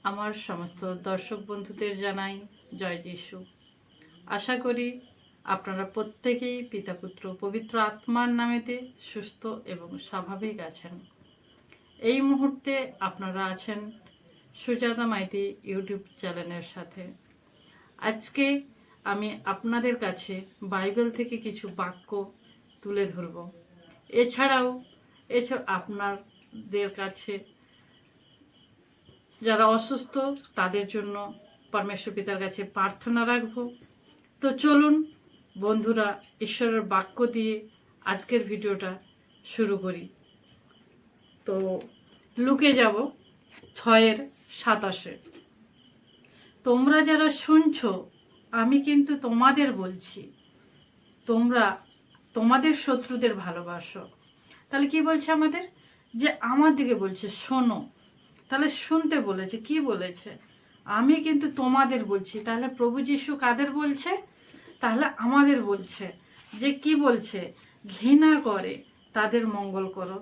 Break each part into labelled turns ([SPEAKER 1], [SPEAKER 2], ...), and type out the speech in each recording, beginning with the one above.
[SPEAKER 1] আমার সমস্ত দর্শক বন্ধুদের জানাই জয় যিশু। আশা করি আপনারা প্রত্যেকেই পিতা পুত্র পবিত্র আত্মার নামেতে সুস্থ এবং স্বাভাবিক আছেন। এই মুহূর্তে আপনারা আছেন সুজাতা মাইতি ইউটিউব চ্যানেলের সাথে। আজকে আমি আপনাদের কাছে বাইবেল থেকে কিছু বাক্য তুলে ধরব। এছাড়াও আপনাদের কাছে যারা অসুস্থ তাদের জন্য পরমেশ্বর পিতার কাছে প্রার্থনা রাখব। তো চলুন বন্ধুরা, ঈশ্বরের বাক্য দিয়ে আজকের ভিডিওটা শুরু করি। তো লুকে যাব 6:27। তোমরা যারা শুনছো, আমি কিন্তু তোমাদের বলছি, তোমরা তোমাদের শত্রুদের ভালোবাসো। তাহলে কি বলছে আমাদের? যে আমার দিকে বলছে শোনো। তাহলে শুনতে বলেছে, কি বলেছে? আমি কিন্তু তোমাদের বলছি। তাহলে প্রভু যিশু কাদের বলছে? তাহলে আমাদের বলছে। যে কি বলছে? ঘৃণা করে তাদের মঙ্গল করো।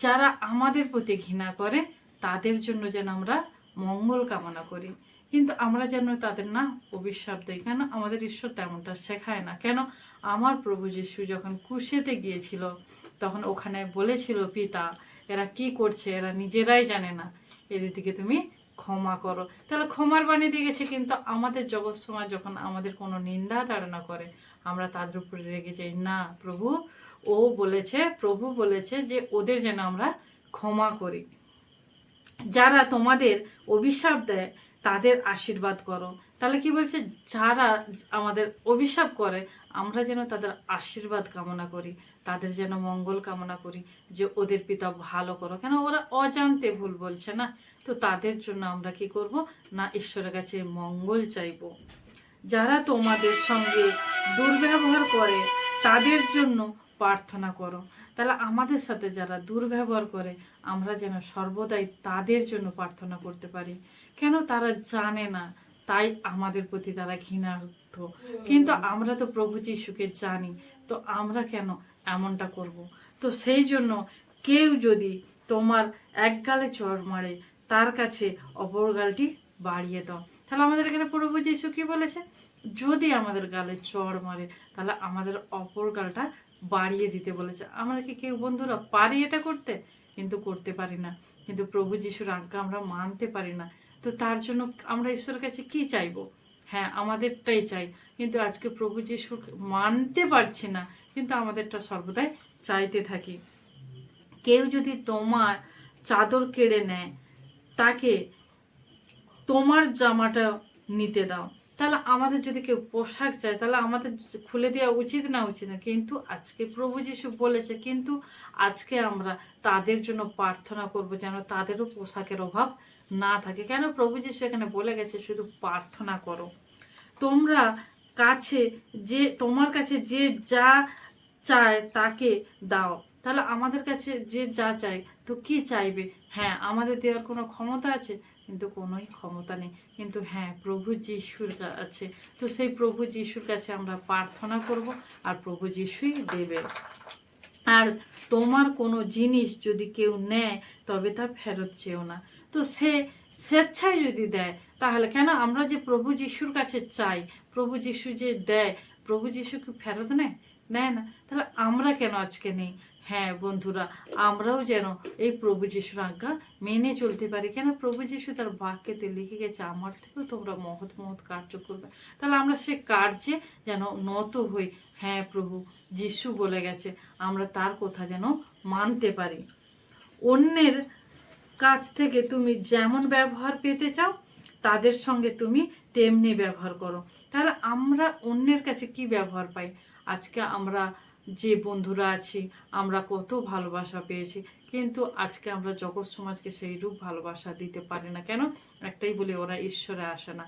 [SPEAKER 1] যারা আমাদের প্রতি ঘৃণা করে তাদের জন্য যেন আমরা মঙ্গল কামনা করি। কিন্তু আমরা যেন তাদের না অভিশাপ দিই। কেন? আমাদের ঈশ্বর তেমনটা শেখায় না। কেন? আমার প্রভু যিশু যখন ক্রুশেতে গিয়েছিল তখন ওখানে বলেছিল, পিতা এরা কি করছে, এরা নিজেরাই জানে না, এদের দিকে তুমি ক্ষমা করো। তাহলে ক্ষমার বাণী দিয়ে গেছে। কিন্তু আমাদের জগৎ সমাজ যখন আমাদের কোনো নিন্দা তাড়না করে, আমরা তাদের উপরে রেগে যাই। না, প্রভু বলেছে যে ওদের যেন আমরা ক্ষমা করি। যারা তোমাদের অভিশাপ দেয় তাদের আশীর্বাদ করো। তাহলে কি বলছে? যারা আমাদের অভিশাপ করে আমরা যেন তাদের আশীর্বাদ কামনা করি, তাদের যেন মঙ্গল কামনা করি, যে ওদের পিতা ভালো করো। কেন? ওরা অজান্তে ভুল বলছে না। তো তাদের জন্য আমরা কি করব না, ঈশ্বরের কাছে মঙ্গল চাইব। যারা তোমাদের সঙ্গে দুর্ব্যবহার করে তাদের জন্য প্রার্থনা করো। তাহলে আমাদের সাথে যারা দুর্ব্যবহার করে আমরা যেন সর্বদাই তাদের জন্য প্রার্থনা করতে পারি। কেন? তারা জানে না, তাই আমাদের প্রতি তারা ঘৃণার্থ। কিন্তু আমরা তো প্রভু যিশুকে জানি, তো আমরা কেন এমনটা করব? তো সেই জন্য কেউ যদি তোমার এক গালে চড় মারে তার কাছে অপর গালটি বাড়িয়ে দাও। তাহলে আমাদের এখানে প্রভু যিশু কি বলেছে? যদি আমাদের গালে চড় মারে তাহলে আমাদের অপর গালটা বাড়িয়ে দিতে বলেছে। আমরা কি কেউ বন্ধুরা পারি এটা করতে? কিন্তু করতে পারি না। কিন্তু প্রভু যিশুর আজ্ঞা আমরা মানতে পারি না। তো তার জন্য আমরা ঈশ্বরের কাছে কি চাইবো? হ্যাঁ, আমাদেরটাই চাই। কিন্তু আজকে প্রভু যিশু মানতে পারছি না, কিন্তু আমাদেরটা সর্বদাই চাইতে থাকি। কেউ যদি তোমার চাদর কেড়ে নেয় তাকে তোমার জামাটা নিতে দাও। তাহলে আমাদের যদি কেউ পোশাক চায় তাহলে আমাদের খুলে দেওয়া উচিত না উচিত না? কিন্তু আজকে প্রভু যিশু বলেছে, কিন্তু আজকে আমরা তাদের জন্য প্রার্থনা করব যেন তাদেরও পোশাকের অভাব না থাকে। কেন? প্রভু যিশু এখানে বলে গেছে শুধু প্রার্থনা করো। তোমরা কাছে যে তোমার কাছে যে যা চায় তাকে দাও। তাহলে আমাদের কাছে যে যা চাই, তো কি চাইবে? হ্যাঁ, আমাদের দেওয়ার কোনো ক্ষমতা আছে? কিন্তু কোনোই ক্ষমতা নেই। কিন্তু হ্যাঁ, প্রভু যিশুর আছে। তো সেই প্রভু যিশুর কাছে আমরা প্রার্থনা করব, আর প্রভু যিশুই দেবে। আর তোমার কোনো জিনিস যদি কেউ নেয় তবে তা ফেরত চেও না। তো সে স্বেচ্ছায় যদি দেয় তাহলে কেন? আমরা যে প্রভু যিশুর কাছে চাই, প্রভু যিশু যে দেয়, প্রভু যিশু কি ফেরত নেয়? নেয় না। তাহলে আমরা কেন আজকে নেই? হ্যাঁ বন্ধুরা, আমরাও যেন এই প্রভু যিশুর আজ্ঞা মেনে চলতে পারি। কেন? প্রভু যিশু তার বাক্যেতে লিখে গেছে, আমার থেকেও তোমরা মহৎ মহৎ কার্য করবে। তাহলে আমরা সে কার্যে যেন নত হই। হ্যাঁ, প্রভু যিশু বলে গেছে, আমরা তার কথা যেন মানতে পারি। অন্যের কাছ থেকে তুমি যেমন ব্যবহার পেতে চাও তাদের সঙ্গে তুমি তেমনি ব্যবহার করো। তাহলে আমরা অন্যের কাছে কি ব্যবহার পাই? আজকে আমরা যে বন্ধুরা আছি আমরা কত ভালোবাসা পেয়েছি, কিন্তু আজকে আমরা জগৎ সমাজকে সেই রূপ ভালোবাসা দিতে পারি না। কেন? একটাই বলি, ওরা ঈশ্বরে আসে না।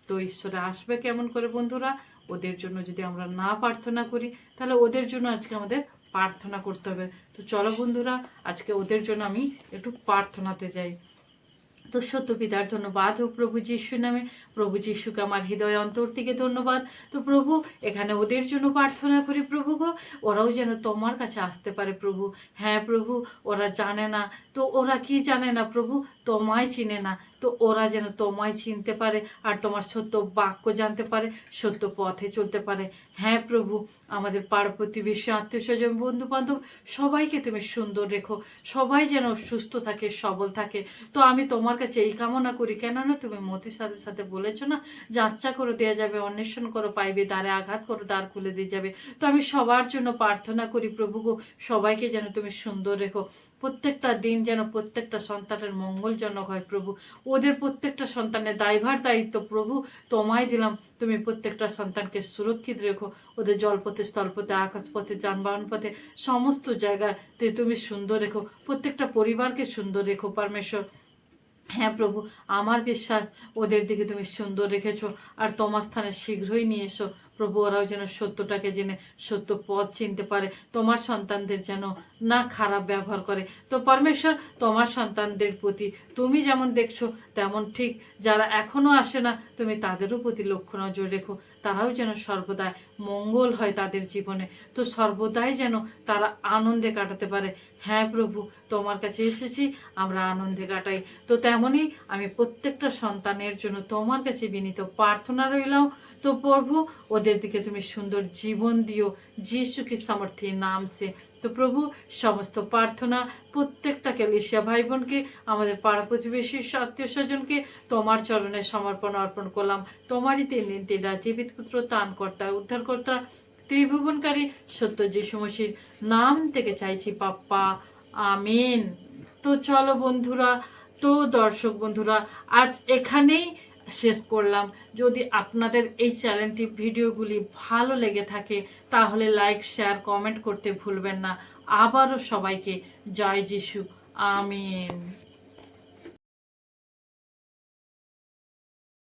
[SPEAKER 1] তো ঈশ্বরে আসবে কেমন করে বন্ধুরা? ওদের জন্য যদি আমরা না প্রার্থনা করি তাহলে ওদের জন্য আজকে আমাদের প্রার্থনা করতে হবে। তো চলো বন্ধুরা, আজকে ওদের জন্য আমি একটু প্রার্থনাতে যাই। তো সত্য পিতার ধন্যবাদ হোক প্রভু যিশুর নামে। প্রভু যিশুকে আমার হৃদয় অন্তর থেকে ধন্যবাদ। তো প্রভু, এখানে ওদের জন্য প্রার্থনা করি প্রভু গো, ওরাও যেন তোমার কাছে আসতে পারে প্রভু। হ্যাঁ প্রভু, ওরা জানে না। তো ওরা কি জানে না প্রভু? তোমায় চিনে না, তো ওরা যেন তোমায় চিনতে পারে আর তোমার সত্য বাক্য জানতে পারে, সত্য পথে চলতে পারে। হ্যাঁ প্রভু, আমাদের পাড়া প্রতিবেশী, আত্মীয় স্বজন, বন্ধু বান্ধব সবাইকে তুমি সুন্দর রেখো, সবাই যেন সুস্থ থাকে, সবল থাকে। তো আমি তোমার কাছে এই কামনা করি, কেননা তুমি মতির সাথে সাথে বলেছো না, যাত্রা করো দেওয়া যাবে, অন্বেষণ করো পাইবে, দ্বারে আঘাত করো দ্বার খুলে দিয়ে যাবে। তো আমি সবার জন্য প্রার্থনা করি প্রভু গো, সবাইকে যেন তুমি সুন্দর রেখো, প্রত্যেকটা দিন যেন প্রত্যেকটা সন্তানের মঙ্গলজনক হয় প্রভু। ওদের প্রত্যেকটা সন্তানের দায়ভার দায়িত্ব প্রভু তোমায় দিলাম, তুমি প্রত্যেকটা সন্তানকে সুরক্ষিত রেখো, ওদের জলপথে, স্থলপথে, আকাশপথে, যানবাহন পথে, সমস্ত জায়গায় তুমি সুন্দর রেখো, প্রত্যেকটা পরিবারকে সুন্দর রেখো পরমেশ্বর। হ্যাঁ প্রভু, আমার বিশ্বাস ওদের দিকে তুমি সুন্দর রেখেছো, আর তোমার স্থানে শীঘ্রই নিয়ে এসো প্রভু। ওরাও যেন সত্যটাকে জেনে সত্য পথ চিনতে পারে, তোমার সন্তানদের যেন না খারাপ ব্যবহার করে। তো পরমেশ্বর, তোমার সন্তানদের প্রতি তুমি যেমন দেখছো তেমন ঠিক যারা এখনো আসে না, তুমি তাদেরও প্রতি লক্ষ্য নজর রেখো, তারাও যেন সর্বদাই মঙ্গল হয় তাদের জীবনে, তো সর্বদাই যেন তারা আনন্দে কাটাতে পারে। হ্যাঁ প্রভু, তোমার কাছে এসেছি আমরা আনন্দে কাটাই। তো তেমনই আমি প্রত্যেকটা সন্তানের জন্য তোমার কাছে বিনীত প্রার্থনা রইলাম। তো প্রভু, ওদের দিকে তুমি সুন্দর জীবন দিও, যিশু কি সামর্থ্যে নাম সে। তো প্রভু, সমস্ত প্রার্থনা প্রত্যেকটা ক্যালিশিয়া ভাই বোনকে, আমাদের পাড়া প্রতিবেশী, আত্মীয় স্বজনকে তোমার চরণে সমর্পণ অর্পণ করলাম। তোমারই তিন জীবিত পুত্র, ত্রাণকর্তা, উদ্ধারকর্তা, ত্রিভুবনকারী সত্য যিশু মসির নাম থেকে চাইছি পাপ্পা, আমিন। তো চলো বন্ধুরা, তো দর্শক বন্ধুরা, আজ এখানেই শেষ করলাম। যদি আপনাদের এই চ্যানেলটি ভিডিওগুলি ভালো লেগে থাকে তাহলে লাইক, শেয়ার, কমেন্ট করতে ভুলবেন না। আবারও সবাইকে জয় যিশু, আমিন।